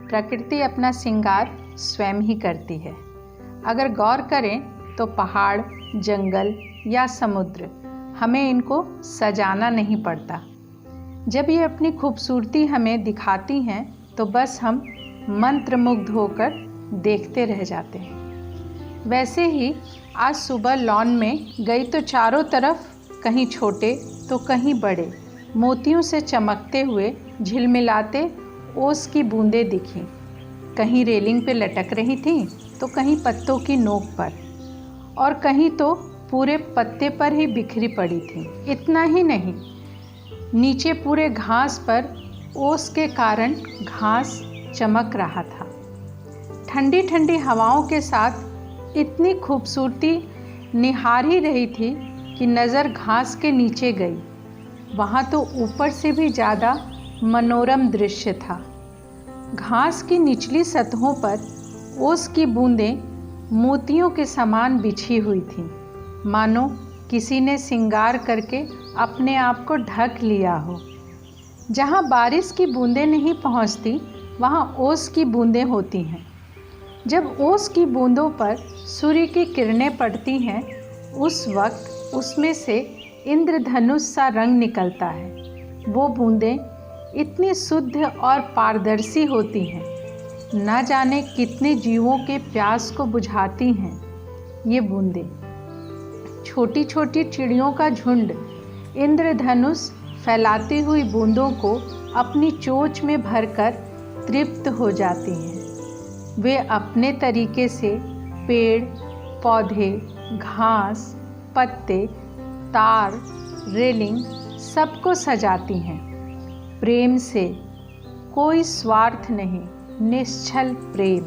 प्रकृति अपना श्रृंगार स्वयं ही करती है। अगर गौर करें तो पहाड़, जंगल या समुद्र, हमें इनको सजाना नहीं पड़ता। जब ये अपनी खूबसूरती हमें दिखाती हैं तो बस हम मंत्रमुग्ध होकर देखते रह जाते हैं। वैसे ही आज सुबह लॉन में गई तो चारों तरफ कहीं छोटे तो कहीं बड़े मोतियों से चमकते हुए झिलमिलाते ओस की बूंदें दिखीं। कहीं रेलिंग पे लटक रही थीं तो कहीं पत्तों की नोक पर, और कहीं तो पूरे पत्ते पर ही बिखरी पड़ी थीं। इतना ही नहीं, नीचे पूरे घास पर ओस के कारण घास चमक रहा था। ठंडी ठंडी हवाओं के साथ इतनी खूबसूरती निहार ही रही थी कि नज़र घास के नीचे गई। वहाँ तो ऊपर से भी ज़्यादा मनोरम दृश्य था। घास की निचली सतहों पर ओस की बूंदें मोतियों के समान बिछी हुई थीं, मानो किसी ने श्रृंगार करके अपने आप को ढक लिया हो। जहाँ बारिश की बूंदें नहीं पहुँचती वहाँ ओस की बूंदें होती हैं। जब ओस की बूंदों पर सूर्य की किरणें पड़ती हैं, उस वक्त उसमें से इंद्रधनुष सा रंग निकलता है। वो बूंदें इतनी शुद्ध और पारदर्शी होती हैं, न जाने कितने जीवों के प्यास को बुझाती हैं। ये बूंदें, छोटी छोटी चिड़ियों का झुंड इंद्रधनुष फैलाती हुई बूंदों को अपनी चोंच में भरकर तृप्त हो जाती हैं। वे अपने तरीके से पेड़, पौधे, घास, पत्ते, तार, रेलिंग सबको सजाती हैं। प्रेम से, कोई स्वार्थ नहीं, निश्चल प्रेम।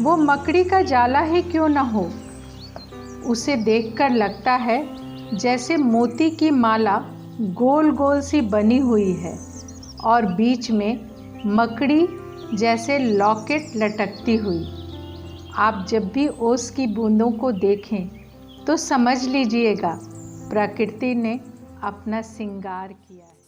वो मकड़ी का जाला ही क्यों न हो, उसे देखकर लगता है जैसे मोती की माला गोल गोल सी बनी हुई है और बीच में मकड़ी जैसे लॉकेट लटकती हुई। आप जब भी ओस की बूंदों को देखें तो समझ लीजिएगा प्रकृति ने अपना श्रृंगार किया है।